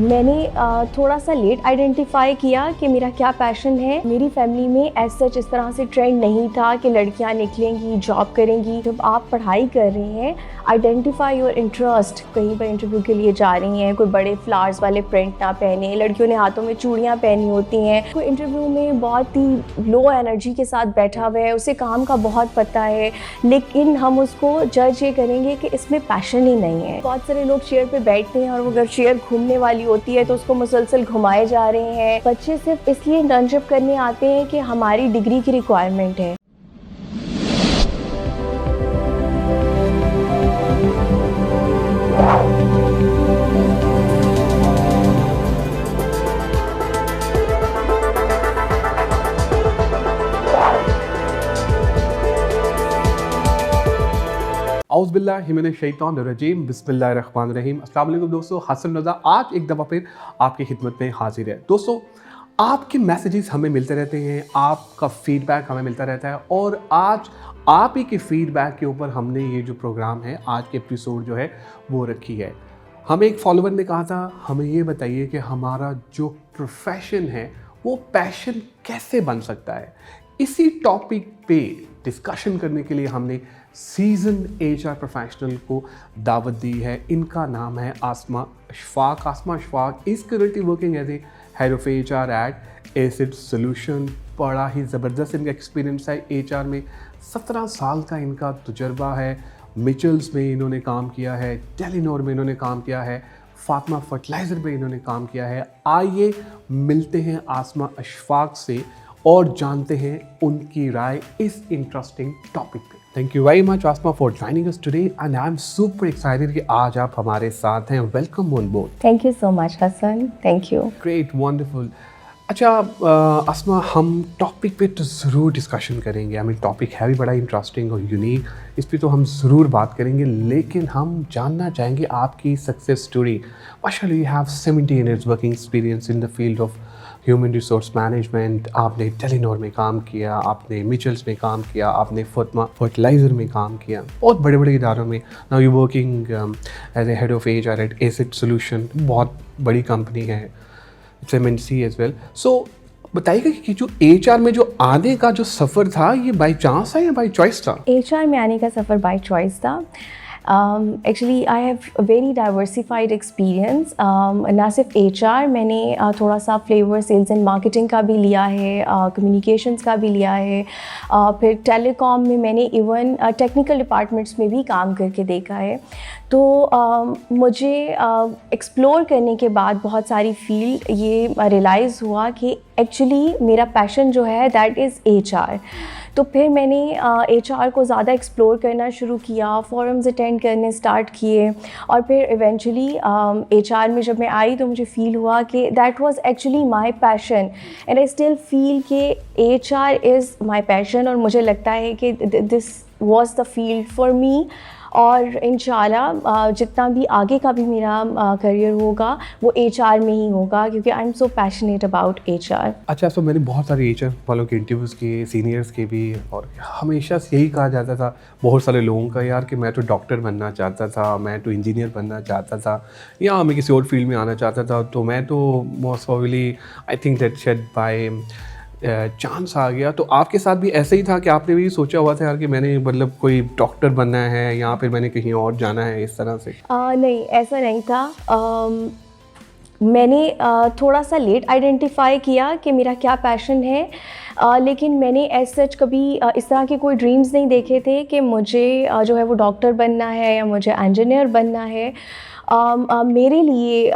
मैंने थोड़ा सा लेट आइडेंटिफाई किया कि मेरा क्या पैशन है। मेरी फैमिली में एज सच इस तरह से ट्रेंड नहीं था कि लड़कियां निकलेंगी जॉब करेंगी। जब आप पढ़ाई कर रही हैं, आइडेंटिफाई योर इंटरेस्ट। कहीं पर इंटरव्यू के लिए जा रही हैं, कोई बड़े फ्लावर्स वाले प्रिंट ना पहने, लड़कियों ने हाथों में चूड़ियाँ पहनी होती हैं। कोई इंटरव्यू में बहुत ही लो एनर्जी के साथ बैठा हुआ है, उसे काम का बहुत पता है, लेकिन हम उसको जज ये करेंगे कि इसमें पैशन ही नहीं है। बहुत सारे लोग चेयर पे बैठते हैं और वो अगर चेयर घूमने वाली होती है तो उसको मुसलसल घुमाए जा रहे हैं। बच्चे सिर्फ इसलिए इंटर्नशिप करने आते हैं कि हमारी डिग्री की रिक्वायरमेंट है। औज़ुबिल्लाहिमिनश्शैतानिर्रजीम बिस्मिल्लाहिर्रहमानिर्रहीम। अस्सलाम वालेकुम दोस्तों, हसन रज़ा आज एक दफ़ा फिर आपकी खिदमत में हाजिर है। दोस्तों, आपके मैसेजेस हमें मिलते रहते हैं, आपका फ़ीडबैक हमें मिलता रहता है और आज आप ही के फ़ीडबैक के ऊपर हमने ये जो प्रोग्राम है, आज के एपिसोड जो है वो रखी है। हमें एक फॉलोवर ने कहा था, हमें ये बताइए कि हमारा जो प्रोफेशन है वो पैशन कैसे बन सकता है। इसी टॉपिक पे डिस्कशन करने के लिए हमने सीजन HR प्रोफेशनल को दावत दी है। इनका नाम है Asma Ashfaq. Asma Ashfaq is currently working as a head of HR at acid solution. बड़ा ही ज़बरदस्त इनका एक्सपीरियंस है HR में। 17 साल का इनका तजुर्बा है। मिचल्स में इन्होंने काम किया है, टेलीनॉर में इन्होंने काम किया है, फातिमा फर्टिलाइज़र में इन्होंने काम किया है। आइए मिलते हैं आसमा अशफाक से और जानते हैं उनकी राय इस इंटरेस्टिंग टॉपिक पे। Thank you very much Asma for joining us today and I am super excited कि आज आप हमारे साथ हैं। Welcome on board. Thank you so much Hasan, thank you. Great, wonderful. अच्छा आसमा, हम टॉपिक पे तो ज़रूर डिस्कशन करेंगे। आई मीन टॉपिक है भी बड़ा इंटरेस्टिंग और यूनिक, इस पे तो हम ज़रूर बात करेंगे, लेकिन हम जानना चाहेंगे आपकी सक्सेस स्टोरी। माशाल्लाह, you have 17 years working experience in the field of human resource management. आपने टेलीनॉर में काम किया, आपने मिचल्स में काम किया, आपने फातिमा फर्टिलाइज़र में काम किया, बहुत बड़े बड़े इदारों में। Now you working as a head of HR at acid solution, बहुत बड़ी कंपनी है, it's MNC as well. So बताइएगा कि जो HR में जो आने का जो सफ़र था, ये बाई चांस है या बाई चॉइस था? HR में आने का सफ़र बाय चॉइस था। Actually I have very diversified experience. ना सिर्फ HR, मैंने थोड़ा सा फ्लेवर सेल्स एंड मार्केटिंग का भी लिया है, कम्युनिकेशंस का भी लिया है, फिर टेलीकॉम में मैंने इवन टेक्निकल डिपार्टमेंट्स में भी काम करके देखा है। तो मुझे एक्सप्लोर करने के बाद बहुत सारी फील्ड ये रियलाइज़ हुआ कि एक्चुअली मेरा पैशन जो है दैट इज़ HR। तो फिर मैंने HR को ज़्यादा एक्सप्लोर करना शुरू किया, फोरम्स अटेंड करने स्टार्ट किए और फिर इवेंचुअली HR में जब मैं आई तो मुझे फ़ील हुआ कि that was actually my passion and I still feel कि HR इज़ माय पैशन और मुझे लगता है कि this was the field for me. और इंशाल्लाह जितना भी आगे का भी मेरा करियर होगा वो HR में ही होगा, क्योंकि I am so passionate about HR। अच्छा, तो मैंने बहुत सारे HR वालों के इंटरव्यूज़ किए, सीनियर्स के भी, और हमेशा से यही कहा जाता था बहुत सारे लोगों का, यार कि मैं तो डॉक्टर बनना चाहता था, मैं तो इंजीनियर बनना चाहता था, या मैं किसी और फील्ड में आना चाहता था। तो मैं तो most probably I think that shade by chance आ गया। तो आपके साथ भी ऐसे ही था कि आपने भी सोचा हुआ था यार कि मैंने मतलब कोई डॉक्टर बनना है या फिर मैंने कहीं और जाना है, इस तरह से? नहीं, ऐसा नहीं था। मैंने थोड़ा सा लेट आइडेंटिफाई किया कि मेरा क्या पैशन है, लेकिन मैंने एज सच कभी इस तरह के कोई ड्रीम्स नहीं देखे थे कि मुझे जो है वो डॉक्टर बनना है या मुझे इंजीनियर बनना है। मेरे लिए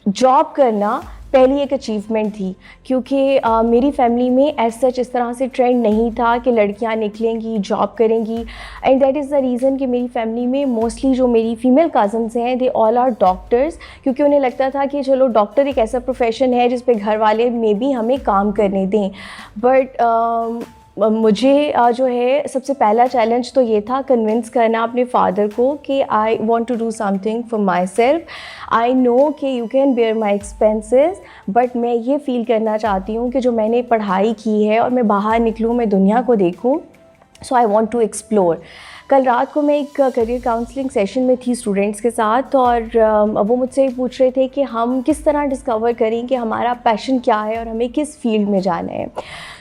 जॉब करना पहली एक अचीवमेंट थी, क्योंकि मेरी फैमिली में एज सच इस तरह से ट्रेंड नहीं था कि लड़कियां निकलेंगी जॉब करेंगी। And that is the reason कि मेरी फैमिली में मोस्टली जो मेरी फ़ीमेल कज़न्स हैं दे ऑल आर डॉक्टर्स, क्योंकि उन्हें लगता था कि चलो डॉक्टर एक ऐसा प्रोफेशन है जिस पे घर वाले मे भी हमें काम करने दें। बट मुझे जो है सबसे पहला चैलेंज तो ये था कन्विंस करना अपने फादर को कि I want to do something for myself. I know कि you can bear my expenses, but मैं ये फ़ील करना चाहती हूँ कि जो मैंने पढ़ाई की है और मैं बाहर निकलूँ, मैं दुनिया को देखूँ। सो आई वॉन्ट टू एक्सप्लोर। कल रात को मैं एक करियर काउंसलिंग सेशन में थी स्टूडेंट्स के साथ, और वो मुझसे पूछ रहे थे कि हम किस तरह डिस्कवर करें कि हमारा पैशन क्या है और हमें किस फील्ड में जाना है।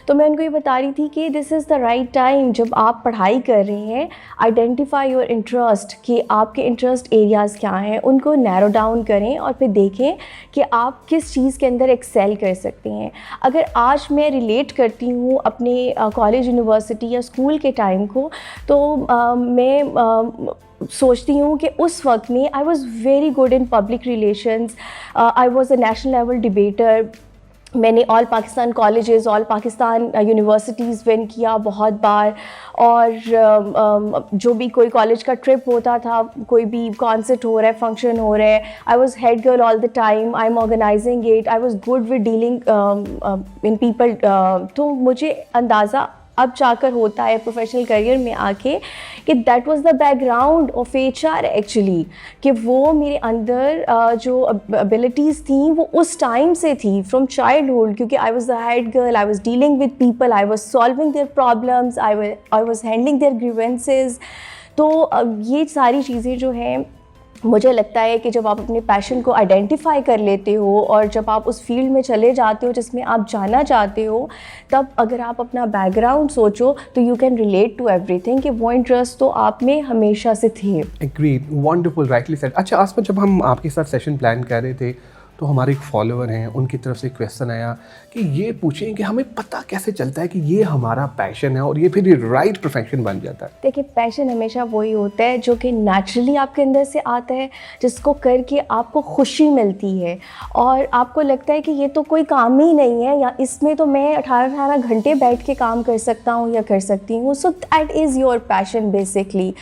तो मैं उनको ये बता रही थी कि this is the right time, जब आप पढ़ाई कर रही हैं, आइडेंटिफाई योर इंटरेस्ट, कि आपके इंटरेस्ट एरियाज़ क्या हैं, उनको नैरो डाउन करें और फिर देखें कि आप किस चीज़ के अंदर एक्सेल कर सकती हैं। अगर आज मैं रिलेट करती हूँ अपने कॉलेज, यूनिवर्सिटी या स्कूल के टाइम को, तो मैं सोचती हूँ कि उस वक्त में I was very good in public relations, I was a national level debater. मैंने all Pakistan colleges, all Pakistan universities win किया बहुत बार, और जो भी कोई कॉलेज का ट्रिप होता था, कोई भी कॉन्सर्ट हो रहा है, फंक्शन हो रहा है, I was head girl all the time, I am organising it, I was good with dealing in people. तो मुझे अंदाज़ा अब जाकर होता है प्रोफेशनल करियर में आके कि that was the background of HR actually, कि वो मेरे अंदर जो एबिलिटीज़ थी वो उस टाइम से थी, फ्रॉम चाइल्डहुड, क्योंकि I was the head girl, I was dealing with people, I was solving their problems, I was handling their grievances. तो ये सारी चीज़ें जो हैं, मुझे लगता है कि जब आप अपने पैशन को आइडेंटिफाई कर लेते हो और जब आप उस फील्ड में चले जाते हो जिसमें आप जाना चाहते हो, तब अगर आप अपना बैकग्राउंड सोचो तो you can relate to everything, कि वो इंटरेस्ट तो आप में हमेशा से थे। Agreed, wonderful, rightly said. अच्छा आसमा, जब हम आपके साथ सेशन प्लान कर रहे थे तो हमारे एक फॉलोअर हैं, उनकी तरफ से क्वेश्चन आया कि ये पूछें कि हमें पता कैसे चलता है कि ये हमारा पैशन है और ये फिर राइट प्रोफेशन बन जाता है। देखिए, पैशन हमेशा वही होता है जो कि नेचुरली आपके अंदर से आता है, जिसको करके आपको खुशी मिलती है और आपको लगता है कि ये तो कोई काम ही नहीं है, या इसमें तो मैं 18 घंटे बैठ के काम कर सकता हूँ या कर सकती हूँ। So that is your passion basically.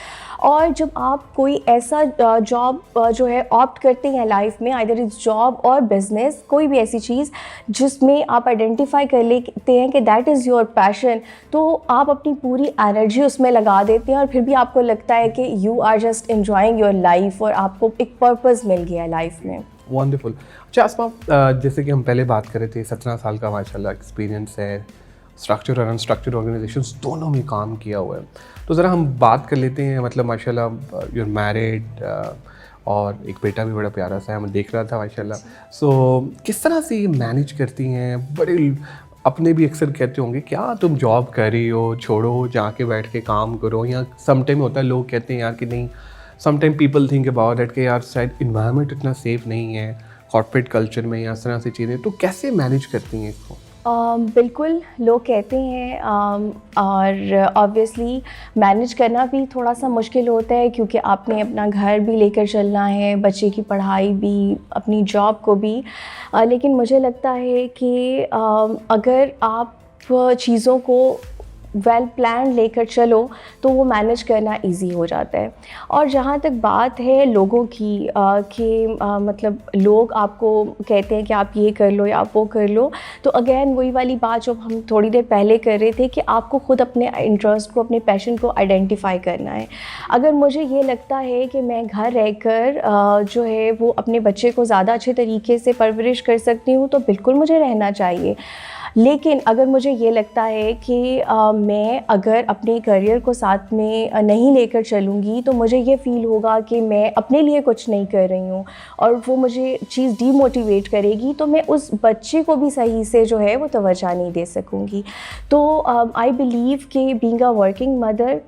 और जब आप कोई ऐसा जॉब जो है ऑप्ट करते हैं लाइफ में, आइदर इज जॉब और बिजनेस, कोई भी ऐसी चीज़ जिसमें आप आइडेंटिफाई कर लेते हैं कि दैट इज़ योर पैशन, तो आप अपनी पूरी एनर्जी उसमें लगा देते हैं और फिर भी आपको लगता है कि you are just enjoying your life और आपको एक पर्पस मिल गया लाइफ में। वंडरफुल। अच्छा आसमा, जैसे कि हम पहले बात कर रहे थे, 17 साल का माशाल्लाह एक्सपीरियंस है, स्ट्रक्चर और अनस्ट्रक्चर्ड ऑर्गेनाइजेशंस दोनों में काम किया हुआ है। तो ज़रा हम बात कर लेते हैं, मतलब माशाल्लाह यू आर मैरिड और एक बेटा भी बड़ा प्यारा सा है, मैं देख रहा था माशाल्लाह। सो किस तरह से ये मैनेज करती हैं? बड़े अपने भी अक्सर कहते होंगे क्या तुम जॉब कर रही हो, छोड़ो जाके बैठ के काम करो, या सम टाइम होता है लोग कहते हैं यार कि नहीं, some time people think about that कि यार शायद इन्वायरमेंट इतना सेफ़ नहीं है कॉर्पोरेट कल्चर में या इस तरह से चीज़ें, तो कैसे मैनेज करती हैं इसको? बिल्कुल, लोग कहते हैं, और ऑब्वियसली मैनेज करना भी थोड़ा सा मुश्किल होता है, क्योंकि आपने अपना घर भी लेकर चलना है, बच्चे की पढ़ाई भी, अपनी जॉब को भी। लेकिन मुझे लगता है कि अगर आप चीज़ों को वेल प्लान लेकर चलो तो वो मैनेज करना इजी हो जाता है। और जहाँ तक बात है लोगों की कि मतलब लोग आपको कहते हैं कि आप ये कर लो या आप वो कर लो, तो अगेन वही वाली बात जो हम थोड़ी देर पहले कर रहे थे कि आपको ख़ुद अपने इंटरेस्ट को, अपने पैशन को आइडेंटिफाई करना है। अगर मुझे ये लगता है कि मैं घर रहकर जो है वो अपने बच्चे को ज़्यादा अच्छे तरीके से परवरिश कर सकती हूँ तो बिल्कुल मुझे रहना चाहिए। लेकिन अगर मुझे ये लगता है कि मैं अगर अपने करियर को साथ में नहीं लेकर चलूँगी तो मुझे ये फ़ील होगा कि मैं अपने लिए कुछ नहीं कर रही हूँ और वो मुझे चीज़ डीमोटिवेट करेगी, तो मैं उस बच्चे को भी सही से जो है वो तवज्जो नहीं दे सकूँगी। तो आई बिलीव कि being a working mother,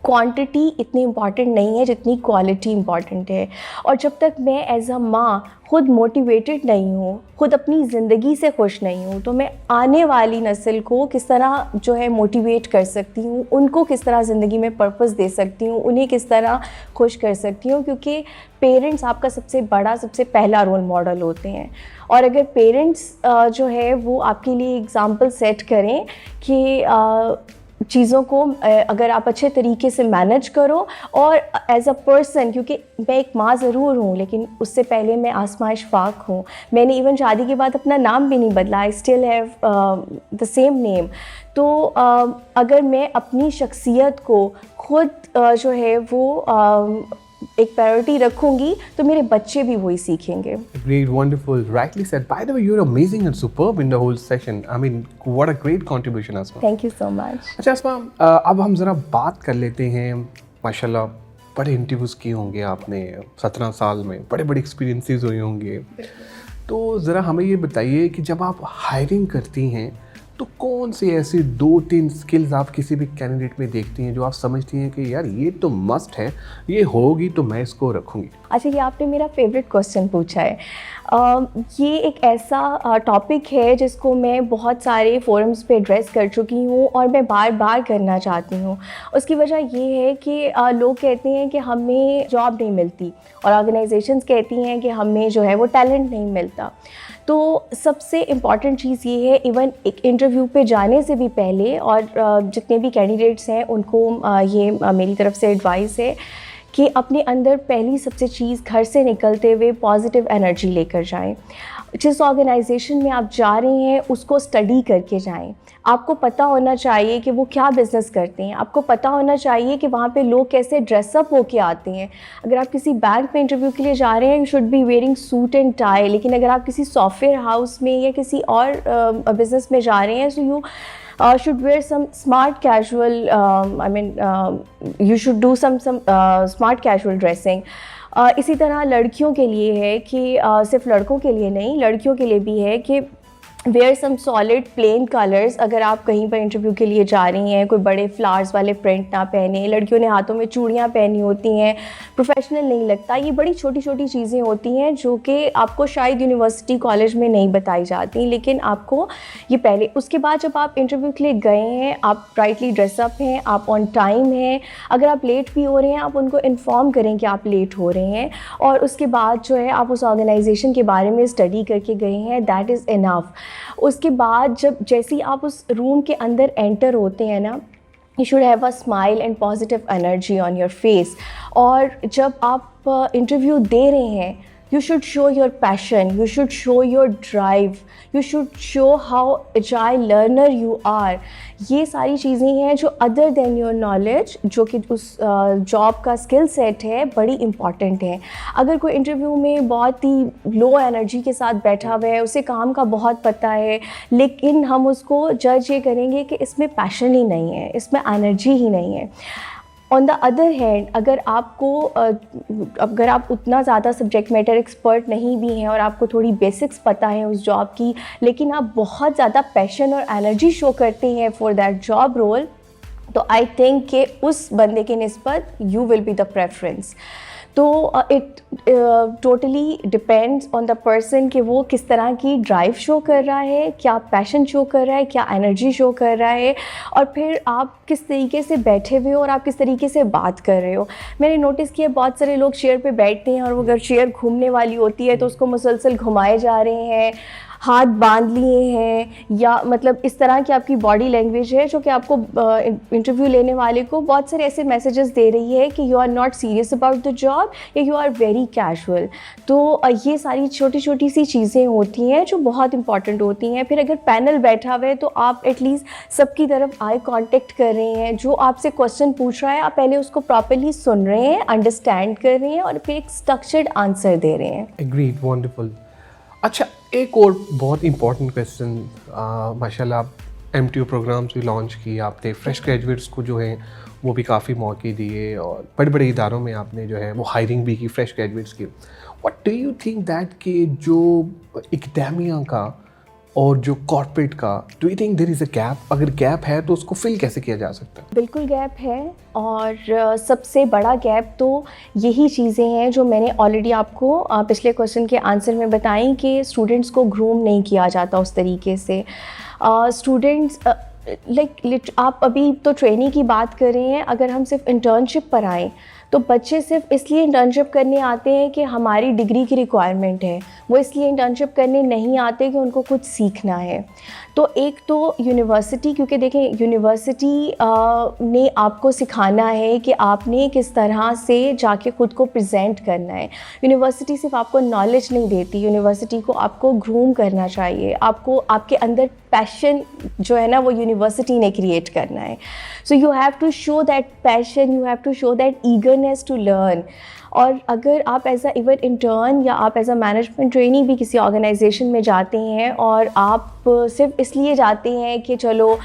quantity इतनी इम्पॉर्टेंट नहीं है जितनी क्वालिटी इम्पॉर्टेंट है। और जब तक मैं एज अ माँ खुद मोटिवेटेड नहीं हूँ, खुद अपनी ज़िंदगी से खुश नहीं हूँ, तो मैं आने वाली नस्ल को किस तरह जो है मोटिवेट कर सकती हूँ, उनको किस तरह ज़िंदगी में पर्पस दे सकती हूँ, उन्हें किस तरह खुश कर सकती हूँ, क्योंकि पेरेंट्स आपका सबसे बड़ा, सबसे पहला रोल मॉडल होते हैं। और अगर पेरेंट्स जो है वो आपके लिए एग्ज़ाम्पल सेट करें कि चीज़ों को अगर आप अच्छे तरीके से मैनेज करो, और एज अ पर्सन, क्योंकि मैं एक माँ ज़रूर हूँ लेकिन उससे पहले मैं आसमा इशफाक हूँ। मैंने इवन शादी के बाद अपना नाम भी नहीं बदला, I still have the same name. तो अगर मैं अपनी शख्सियत को खुद जो है वो एक प्रायोरिटी रखूँगी तो मेरे बच्चे भी वही सीखेंगे। Great, wonderful, rightly said. By the way, you're amazing and superb in the whole session. I mean, what a great contribution, Asma. Thank you so much. अच्छा अस्मा, अब हम ज़रा बात कर लेते हैं। माशाल्लाह बड़े इंटरव्यूज़ किए होंगे आपने 17 साल में, बड़े बड़े एक्सपीरियंसेस हुए होंगे। तो ज़रा हमें ये बताइए कि जब आप हायरिंग करती हैं तो कौन सी ऐसी 2-3 स्किल्स आप किसी भी कैंडिडेट में देखती हैं जो आप समझती हैं कि यार ये तो मस्ट है, ये होगी तो मैं इसको रखूँगी? अच्छा, ये आपने मेरा फेवरेट क्वेश्चन पूछा है। ये एक ऐसा टॉपिक है जिसको मैं बहुत सारे फोरम्स पे एड्रेस कर चुकी हूँ और मैं बार बार करना चाहती हूँ। उसकी वजह ये है कि लोग कहते हैं कि हमें जॉब नहीं मिलती और ऑर्गेनाइजेशंस कहती हैं कि हमें जो है वो टैलेंट नहीं मिलता। तो सबसे इम्पॉर्टेंट चीज़ ये है, इवन एक इंटरव्यू पे जाने से भी पहले, और जितने भी कैंडिडेट्स हैं उनको ये मेरी तरफ से एडवाइस है कि अपने अंदर पहली सबसे चीज़ घर से निकलते हुए पॉजिटिव एनर्जी लेकर जाएं। जिस ऑर्गेनाइजेशन में आप जा रहे हैं उसको स्टडी करके जाएं। आपको पता होना चाहिए कि वो क्या बिज़नेस करते हैं, आपको पता होना चाहिए कि वहाँ पे लोग कैसे ड्रेसअप होके आते हैं। अगर आप किसी बैंक में इंटरव्यू के लिए जा रहे हैं, you should be wearing suit and tie, लेकिन अगर आप किसी सॉफ्टवेयर हाउस में या किसी और बिज़नेस में जा रहे हैं, so you should wear some smart casual, you should do some smart casual dressing. इसी तरह लड़कियों के लिए है कि सिर्फ लड़कों के लिए नहीं, लड़कियों के लिए भी है कि wear some solid plain colours. अगर आप कहीं पर इंटरव्यू के लिए जा रही हैं, कोई बड़े फ्लावर्स वाले प्रिंट ना पहने। लड़कियों ने हाथों में चूड़ियाँ पहनी होती हैं, प्रोफेशनल नहीं लगता। ये बड़ी छोटी छोटी चीज़ें होती हैं जो कि आपको शायद यूनिवर्सिटी कॉलेज में नहीं बताई जाती, लेकिन आपको ये पहले, उसके बाद जब आप इंटरव्यू के लिए गए हैं, आप राइटली ड्रेसअप हैं, आप ऑन टाइम हैं। अगर आप लेट भी हो रहे हैं, आप उनको इन्फॉर्म करें कि आप लेट हो रहे हैं, और उसके बाद जो है आप उस ऑर्गेनाइजेशन के बारे में स्टडी करके गए हैं, दैट इज़ इनफ। उसके बाद जैसे ही आप उस रूम के अंदर एंटर होते हैं ना, you should have a smile and positive energy on your face. और जब आप इंटरव्यू दे रहे हैं, you should show your passion, you should show your drive, you should show how agile learner you are। ये सारी चीज़ें हैं जो other than your knowledge, जो कि उस जॉब का स्किल सेट है, बड़ी इंपॉर्टेंट है। अगर कोई इंटरव्यू में बहुत ही लो एनर्जी के साथ बैठा हुआ है, उसे काम का बहुत पता है, लेकिन हम उसको जज ये करेंगे कि इसमें पैशन ही नहीं है, इसमें एनर्जी ही नहीं है। ऑन द अदर हैंड, अगर आप उतना ज़्यादा सब्जेक्ट मैटर एक्सपर्ट नहीं भी हैं और आपको थोड़ी बेसिक्स पता है उस जॉब की, लेकिन आप बहुत ज़्यादा पैशन और एनर्जी शो करते हैं फॉर दैट जॉब रोल, तो आई थिंक कि उस बंदे के निस्बत you will be the preference. तो it totally depends on the person कि वो किस तरह की ड्राइव शो कर रहा है, क्या पैशन शो कर रहा है, क्या एनर्जी शो कर रहा है, और फिर आप किस तरीके से बैठे हुए हो और आप किस तरीके से बात कर रहे हो। मैंने नोटिस किया बहुत सारे लोग चेयर पे बैठते हैं और वो अगर चेयर घूमने वाली होती है तो उसको मुसलसल घुमाए जा रहे हैं, हाथ बांध लिए हैं, या मतलब इस तरह की आपकी बॉडी लैंग्वेज है जो कि आपको इंटरव्यू लेने वाले को बहुत सारे ऐसे मैसेजेस दे रही है कि you are not serious about the job या यू आर वेरी कैजुअल। तो ये सारी छोटी छोटी सी चीज़ें होती हैं जो बहुत इंपॉर्टेंट होती हैं। फिर अगर पैनल बैठा हुआ है तो आप एटलीस्ट सबकी तरफ आई कांटेक्ट कर रहे हैं, जो आपसे क्वेश्चन पूछ रहा है आप पहले उसको प्रॉपर्ली सुन रहे हैं, अंडरस्टैंड कर रहे हैं और फिर एक स्ट्रक्चर्ड आंसर दे रहे हैं। Agreed, wonderful. अच्छा, एक और बहुत इंपॉर्टेंट क्वेश्चन, माशाल्लाह आप MTU प्रोग्राम्स भी लॉन्च किए आपने, फ्रेश ग्रेजुएट्स को जो है वो भी काफ़ी मौके दिए और बड़े बड़े इदारों में आपने जो है वो हायरिंग भी की फ्रेश ग्रेजुएट्स की। What do you think that कि जो एकेडमिया का और जो कॉर्पोरेट का, do you think there is a gap? अगर गैप है तो उसको फिल कैसे किया जा सकता है? बिल्कुल गैप है, और सबसे बड़ा गैप तो यही चीज़ें हैं जो मैंने ऑलरेडी आपको पिछले क्वेश्चन के आंसर में बताई कि स्टूडेंट्स को ग्रूम नहीं किया जाता उस तरीके से। स्टूडेंट्स आप अभी तो ट्रेनिंग की बात कर रहे हैं, अगर हम सिर्फ इंटर्नशिप पर आएँ तो बच्चे सिर्फ इसलिए इंटर्नशिप करने आते हैं कि हमारी डिग्री की रिक्वायरमेंट है, वो इसलिए इंटर्नशिप करने नहीं आते कि उनको कुछ सीखना है। तो एक तो यूनिवर्सिटी, क्योंकि देखें यूनिवर्सिटी ने आपको सिखाना है कि आपने किस तरह से जाके ख़ुद को प्रेजेंट करना है। यूनिवर्सिटी सिर्फ आपको नॉलेज नहीं देती, यूनिवर्सिटी को आपको ग्रूम करना चाहिए, आपको आपके अंदर पैशन जो है ना वो यूनिवर्सिटी ने क्रिएट करना है। So you have to show that passion, you have to show that eagerness to learn. और अगर आप एज अ इवन इंटर्न या आप एज अ मैनेजमेंट ट्रेनी भी किसी ऑर्गेनाइजेशन में जाते हैं और आप सिर्फ इसलिए जाते हैं कि चलो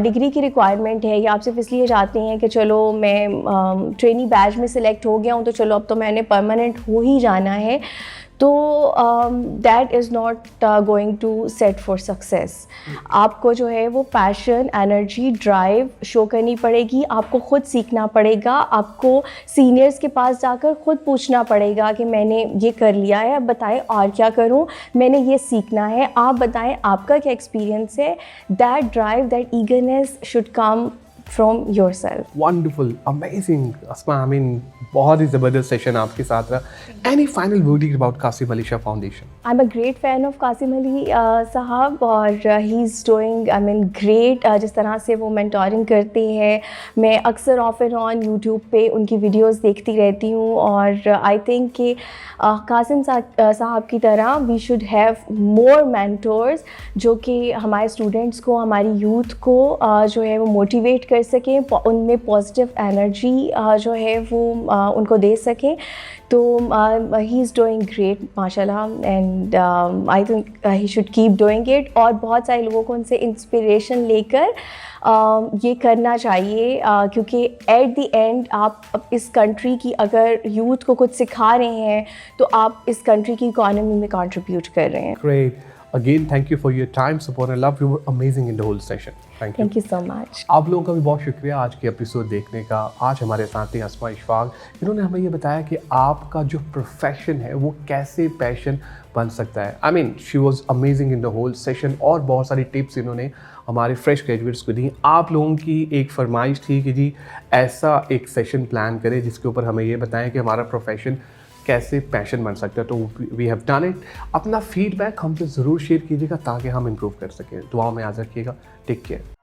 डिग्री की रिक्वायरमेंट है, या आप सिर्फ इसलिए जाते हैं कि चलो मैं ट्रेनी बैच में सिलेक्ट हो गया हूँ तो चलो अब तो मैंने परमानेंट हो ही जाना है, तो that is not going to set for success. आपको जो है वो पैशन, एनर्जी, ड्राइव शो करनी पड़ेगी, आपको खुद सीखना पड़ेगा, आपको सीनियर्स के पास जाकर खुद पूछना पड़ेगा कि मैंने ये कर लिया है, अब बताएं और क्या करूं, मैंने ये सीखना है, आप बताएं आपका क्या एक्सपीरियंस है। That drive, that eagerness should come from yourself. Wonderful, amazing Asma, I mean बहुत ही ज़बरदस्त सेशन आपके साथ रहा। Any final wording about Qasim Ali Shah foundation? I'm a great fan of Qasim Ali साहब, और he is doing I mean great. जिस तरह से वो मेंटोरिंग करते हैं, मैं अक्सर ऑफ एंड ऑन यूट्यूब पे उनकी वीडियोस देखती रहती हूँ, और आई थिंक कि कासिम साहब की तरह we should have more mentors जो कि हमारे स्टूडेंट्स को, हमारी यूथ को जो है वो मोटिवेट कर सकें, उनमें पॉजिटिव एनर्जी जो है वो उनको दे सकें। तो ही इज़ डूइंग ग्रेट माशाल्लाह, and I think he should keep doing it, और बहुत सारे लोगों को उनसे इंस्पिरेशन लेकर ये करना चाहिए, क्योंकि एट द एंड आप इस कंट्री की अगर यूथ को कुछ सिखा रहे हैं तो आप इस कंट्री की इकोनॉमी में कंट्रीब्यूट कर रहे हैं। Great. Again, thank you for your time, support and love. You were amazing in the whole session. Thank you. Thank you so much. आप लोगों का भी बहुत शुक्रिया आज के एपिसोड देखने का। आज हमारे साथ थे अस्मा इशफाक, इन्होंने हमें ये बताया कि आपका जो प्रोफेशन है वो कैसे पैशन बन सकता है। I mean she was amazing in the whole session, और बहुत सारी टिप्स इन्होंने हमारे फ्रेश ग्रेजुएट्स को दी। आप लोगों की एक फरमाइश थी कि जी ऐसा एक सेशन प्लान करें जिसके ऊपर हमें ये बताएं कि हमारा प्रोफेशन कैसे पैशन बन सकता है, तो वी हैव डन इट। अपना फीडबैक हमसे ज़रूर शेयर कीजिएगा ताकि हम इम्प्रूव कर सकें। दुआ में याद रखिएगा। Take care.